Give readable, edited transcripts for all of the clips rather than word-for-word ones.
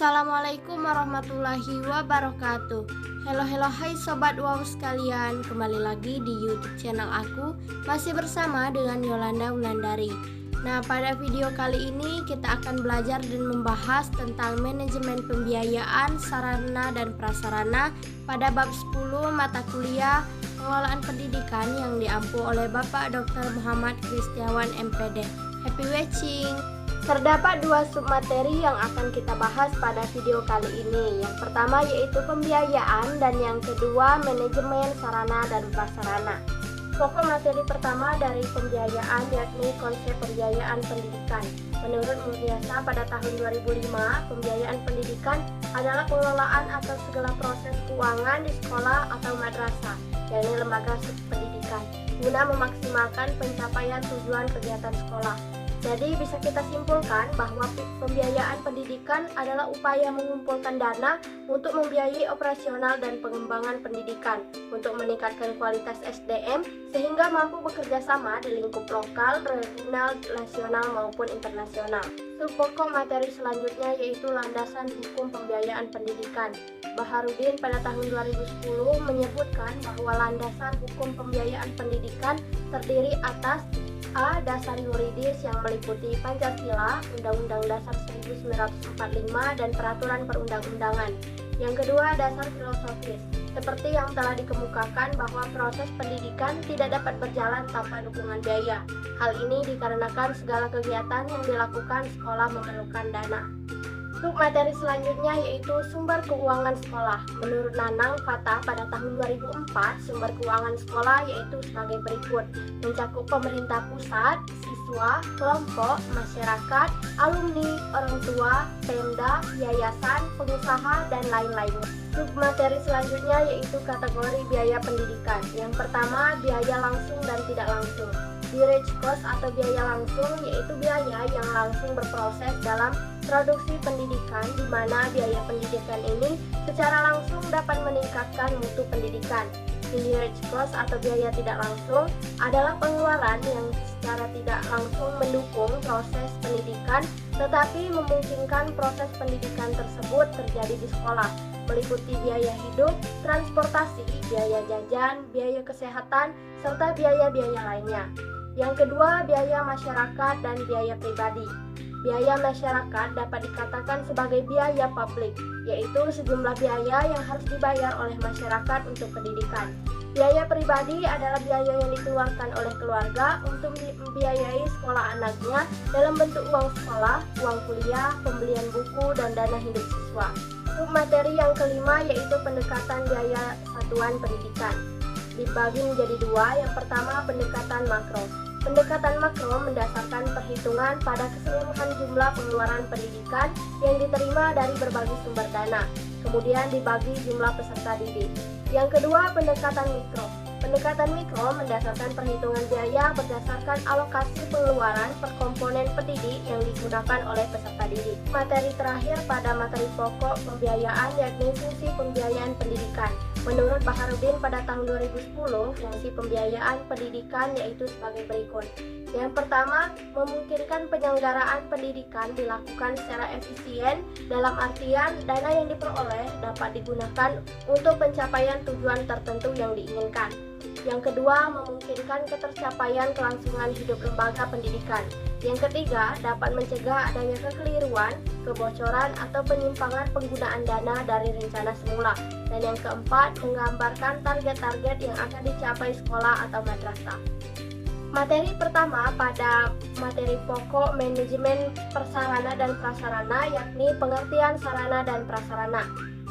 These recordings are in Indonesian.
Assalamualaikum warahmatullahi wabarakatuh. Halo hai sobat wow sekalian, kembali lagi di YouTube channel aku, masih bersama dengan Yolanda Wulandari. Nah, pada video kali ini kita akan belajar dan membahas tentang manajemen pembiayaan sarana dan prasarana pada bab 10 mata kuliah pengelolaan pendidikan yang diampu oleh Bapak Dr. Muhammad Kristiawan MPD. Happy watching! Terdapat dua submateri yang akan kita bahas pada video kali ini. Yang pertama yaitu pembiayaan dan yang kedua manajemen sarana dan prasarana. Pokok materi pertama dari pembiayaan yakni konsep pembiayaan pendidikan. Menurut Murniasa pada tahun 2005, pembiayaan pendidikan adalah pengelolaan atas segala proses keuangan di sekolah atau madrasah, yakni lembaga pendidikan, guna memaksimalkan pencapaian tujuan kegiatan sekolah. Jadi bisa kita simpulkan bahwa pembiayaan pendidikan adalah upaya mengumpulkan dana untuk membiayai operasional dan pengembangan pendidikan untuk meningkatkan kualitas SDM sehingga mampu bekerja sama di lingkup lokal, regional, nasional maupun internasional. Pokok materi selanjutnya yaitu landasan hukum pembiayaan pendidikan. Baharudin pada tahun 2010 menyebutkan bahwa landasan hukum pembiayaan pendidikan terdiri atas A. Dasar yuridis yang meliputi Pancasila, Undang-Undang Dasar 1945 dan peraturan perundang-undangan. Yang kedua, dasar filosofis, seperti yang telah dikemukakan bahwa proses pendidikan tidak dapat berjalan tanpa dukungan biaya. Hal ini dikarenakan segala kegiatan yang dilakukan sekolah memerlukan dana. Materi selanjutnya yaitu sumber keuangan sekolah. Menurut Nanang Fatah pada tahun 2004, sumber keuangan sekolah yaitu sebagai berikut: mencakup pemerintah pusat, siswa, kelompok, masyarakat, alumni, orang tua, pemda, yayasan, pengusaha, dan lain-lainnya. Materi selanjutnya yaitu kategori biaya pendidikan. Yang pertama, biaya langsung dan tidak langsung. Direct cost atau biaya langsung yaitu biaya yang langsung berproses dalam produksi pendidikan, di mana biaya pendidikan ini secara langsung dapat meningkatkan mutu pendidikan. Indirect cost atau biaya tidak langsung adalah pengeluaran yang secara tidak langsung mendukung proses pendidikan tetapi memungkinkan proses pendidikan tersebut terjadi di sekolah, meliputi biaya hidup, transportasi, biaya jajan, biaya kesehatan, serta biaya-biaya lainnya. Yang kedua, biaya masyarakat dan biaya pribadi. Biaya masyarakat dapat dikatakan sebagai biaya publik, yaitu sejumlah biaya yang harus dibayar oleh masyarakat untuk pendidikan. Biaya pribadi adalah biaya yang dikeluarkan oleh keluarga untuk membiayai sekolah anaknya dalam bentuk uang sekolah, uang kuliah, pembelian buku, dan dana hidup siswa. Materi yang kelima yaitu pendekatan biaya satuan pendidikan. Dibagi menjadi dua. Yang pertama, pendekatan makro. Pendekatan makro mendasarkan perhitungan pada keseluruhan jumlah pengeluaran pendidikan yang diterima dari berbagai sumber dana, kemudian dibagi jumlah peserta didik. Yang kedua, pendekatan mikro. Pendekatan mikro mendasarkan perhitungan biaya berdasarkan alokasi pengeluaran per komponen pendidik yang digunakan oleh peserta didik. Materi terakhir pada materi pokok pembiayaan yakni fungsi pembiayaan pendidikan. Menurut Baharudin pada tahun 2010, fungsi pembiayaan pendidikan yaitu sebagai berikut. Yang pertama, memungkinkan penyelenggaraan pendidikan dilakukan secara efisien dalam artian dana yang diperoleh dapat digunakan untuk pencapaian tujuan tertentu yang diinginkan. Yang kedua, memungkinkan ketercapaian kelangsungan hidup lembaga pendidikan. Yang ketiga, dapat mencegah adanya kekeliruan, kebocoran, atau penyimpangan penggunaan dana dari rencana semula. Dan yang keempat, menggambarkan target-target yang akan dicapai sekolah atau madrasah. Materi pertama pada materi pokok manajemen persarana dan prasarana yakni pengertian sarana dan prasarana.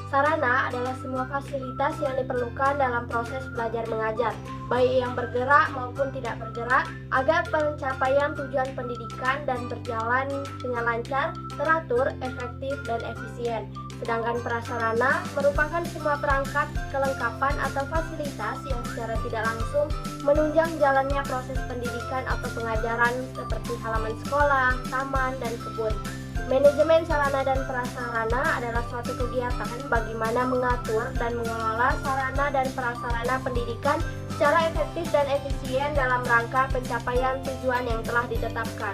Sarana adalah semua fasilitas yang diperlukan dalam proses belajar mengajar, baik yang bergerak maupun tidak bergerak, agar pencapaian tujuan pendidikan dan berjalan dengan lancar, teratur, efektif, dan efisien. Sedangkan prasarana merupakan semua perangkat, kelengkapan, atau fasilitas yang secara tidak langsung menunjang jalannya proses pendidikan atau pengajaran seperti halaman sekolah, taman, dan kebun. Manajemen sarana dan prasarana adalah suatu kegiatan bagaimana mengatur dan mengelola sarana dan prasarana pendidikan secara efektif dan efisien dalam rangka pencapaian tujuan yang telah ditetapkan.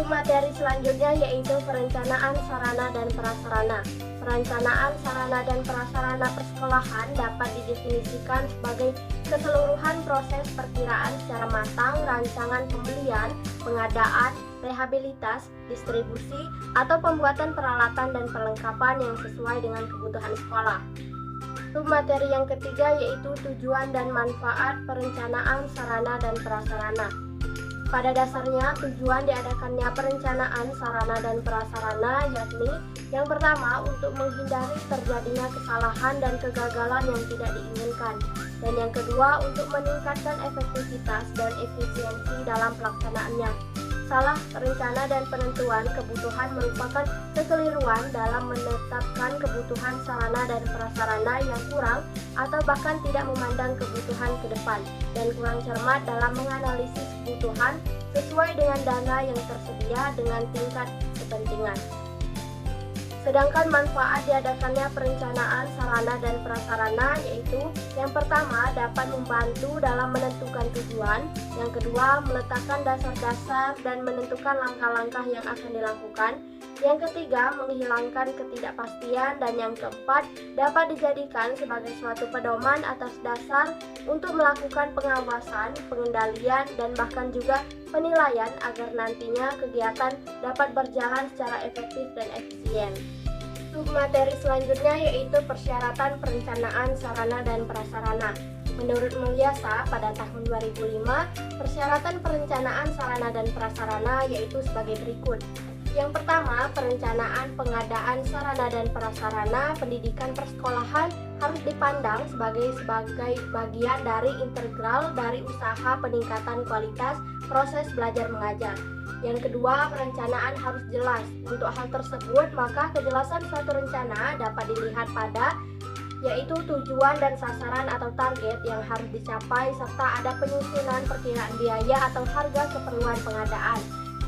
Materi selanjutnya yaitu perencanaan sarana dan prasarana. Perencanaan sarana dan prasarana persekolahan dapat didefinisikan sebagai keseluruhan proses perkiraan secara matang rancangan pembelian, pengadaan, rehabilitas, distribusi, atau pembuatan peralatan dan perlengkapan yang sesuai dengan kebutuhan sekolah. Materi yang ketiga yaitu tujuan dan manfaat perencanaan sarana dan prasarana. Pada dasarnya, tujuan diadakannya perencanaan sarana dan prasarana yakni yang pertama untuk menghindari terjadinya kesalahan dan kegagalan yang tidak diinginkan, dan yang kedua untuk meningkatkan efektivitas dan efisiensi dalam pelaksanaannya. Salah rencana dan penentuan kebutuhan merupakan kekeliruan dalam menetapkan kebutuhan sarana dan prasarana yang kurang atau bahkan tidak memandang kebutuhan ke depan, dan kurang cermat dalam menganalisis kebutuhan sesuai dengan dana yang tersedia dengan tingkat kepentingan. Sedangkan manfaat diadakannya perencanaan sarana dan prasarana yaitu yang pertama dapat membantu dalam menentukan tujuan, yang kedua meletakkan dasar-dasar dan menentukan langkah-langkah yang akan dilakukan, yang ketiga menghilangkan ketidakpastian, dan yang keempat dapat dijadikan sebagai suatu pedoman atas dasar untuk melakukan pengawasan, pengendalian, dan bahkan juga penilaian agar nantinya kegiatan dapat berjalan secara efektif dan efisien. Materi selanjutnya yaitu persyaratan perencanaan sarana dan prasarana. Menurut Mulyasa, pada tahun 2005, persyaratan perencanaan sarana dan prasarana yaitu sebagai berikut. Yang pertama, perencanaan pengadaan sarana dan prasarana pendidikan persekolahan harus dipandang sebagai bagian dari integral dari usaha peningkatan kualitas proses belajar mengajar. Yang kedua, perencanaan harus jelas. Untuk hal tersebut, maka kejelasan suatu rencana dapat dilihat pada yaitu tujuan dan sasaran atau target yang harus dicapai, serta ada penyusunan perkiraan biaya atau harga keperluan pengadaan,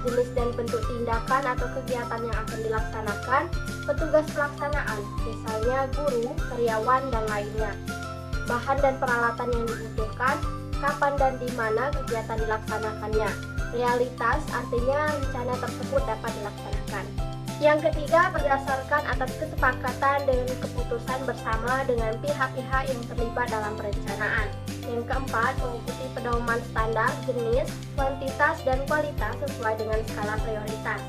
jenis dan bentuk tindakan atau kegiatan yang akan dilaksanakan, petugas pelaksanaan, misalnya guru, karyawan, dan lainnya, bahan dan peralatan yang dibutuhkan, kapan dan di mana kegiatan dilaksanakannya. Realitas artinya rencana tersebut dapat dilaksanakan. Yang ketiga, berdasarkan atas kesepakatan dengan keputusan bersama dengan pihak-pihak yang terlibat dalam perencanaan. Yang keempat, mengikuti pedoman standar, jenis, kuantitas, dan kualitas sesuai dengan skala prioritas.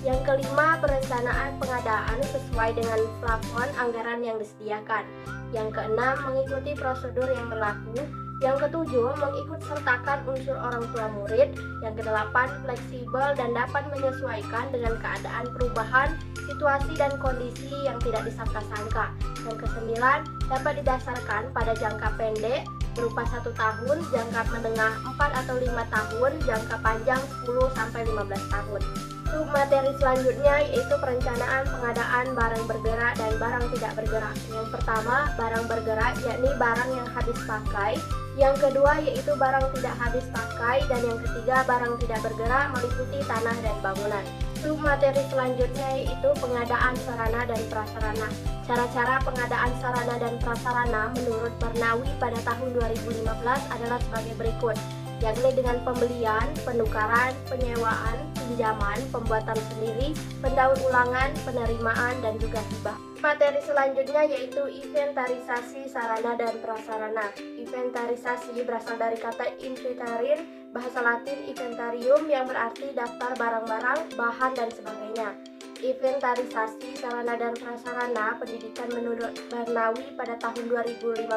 Yang kelima, perencanaan pengadaan sesuai dengan plafon anggaran yang disediakan. Yang keenam, mengikuti prosedur yang berlaku. Yang ketujuh, mengikut sertakan unsur orang tua murid. Yang kedelapan, fleksibel dan dapat menyesuaikan dengan keadaan perubahan, situasi dan kondisi yang tidak disangka-sangka. Yang kesembilan, dapat didasarkan pada jangka pendek berupa 1 tahun, jangka menengah 4 atau 5 tahun, jangka panjang 10-15 tahun. Materi selanjutnya yaitu perencanaan pengadaan barang bergerak dan barang tidak bergerak. Yang pertama, barang bergerak yakni barang yang habis pakai. Yang kedua yaitu barang tidak habis pakai, dan yang ketiga barang tidak bergerak meliputi tanah dan bangunan. Materi selanjutnya yaitu pengadaan sarana dan prasarana. Cara-cara pengadaan sarana dan prasarana menurut Barnawi pada tahun 2015 adalah sebagai berikut, yakni dengan pembelian, penukaran, penyewaan, pinjaman, pembuatan sendiri, pendaur ulangan, penerimaan, dan juga hibah. Materi selanjutnya yaitu inventarisasi sarana dan prasarana. Inventarisasi berasal dari kata inventarin, bahasa Latin inventarium yang berarti daftar barang-barang, bahan, dan sebagainya. Inventarisasi sarana dan prasarana pendidikan menurut Barnawi pada tahun 2015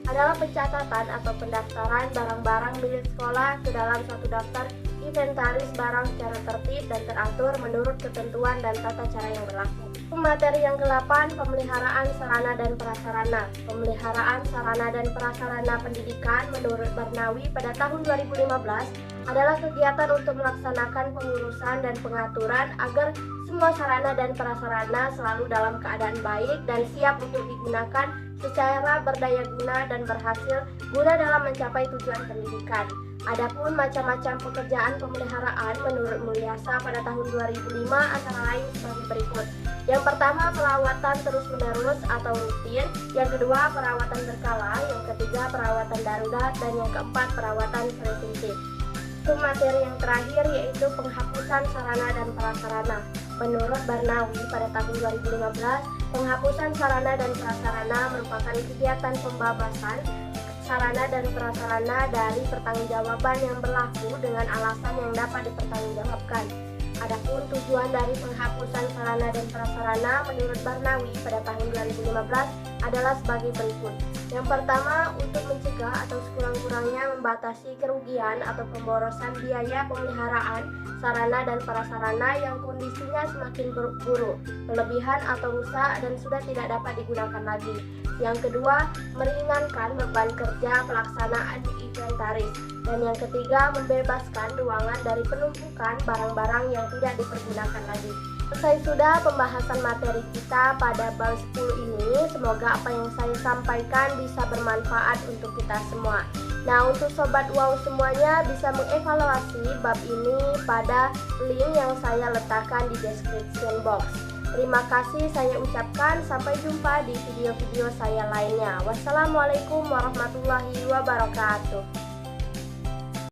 adalah pencatatan atau pendaftaran barang-barang milik sekolah ke dalam suatu daftar inventaris barang secara tertib dan teratur menurut ketentuan dan tata cara yang berlaku. Materi yang ke-8, pemeliharaan sarana dan prasarana. Pemeliharaan sarana dan prasarana pendidikan menurut Barnawi pada tahun 2015 adalah kegiatan untuk melaksanakan pengurusan dan pengaturan agar semua sarana dan prasarana selalu dalam keadaan baik dan siap untuk digunakan secara berdaya guna dan berhasil guna dalam mencapai tujuan pendidikan. Adapun macam-macam pekerjaan pemeliharaan menurut Mulyasa pada tahun 2005 antara lain sebagai berikut. Yang pertama, perawatan terus-menerus atau rutin. Yang kedua, perawatan berkala. Yang ketiga, perawatan darurat. Dan yang keempat, perawatan preventif. Untuk materi yang terakhir yaitu penghapusan sarana dan prasarana. Menurut Barnawi pada tahun 2015, penghapusan sarana dan prasarana merupakan kegiatan pembebasan sarana dan prasarana dari pertanggungjawaban yang berlaku dengan alasan yang dapat dipertanggungjawabkan. Adapun tujuan dari penghapusan sarana dan prasarana menurut Barnawi pada tahun 2015 adalah sebagai berikut. Yang pertama, untuk mencegah atau sekurang-kurangnya membatasi kerugian atau pemborosan biaya pemeliharaan sarana dan prasarana yang kondisinya semakin buruk, berlebihan atau rusak dan sudah tidak dapat digunakan lagi. Yang kedua, meringankan beban kerja pelaksanaan inventaris. Dan yang ketiga, membebaskan ruangan dari penumpukan barang-barang yang tidak dipergunakan lagi. Selesai sudah pembahasan materi kita pada bab 10 ini. Semoga apa yang saya sampaikan bisa bermanfaat untuk kita semua. Nah, untuk Sobat Wow semuanya bisa mengevaluasi bab ini pada link yang saya letakkan di description box. Terima kasih saya ucapkan, sampai jumpa di video-video saya lainnya. Wassalamualaikum warahmatullahi wabarakatuh.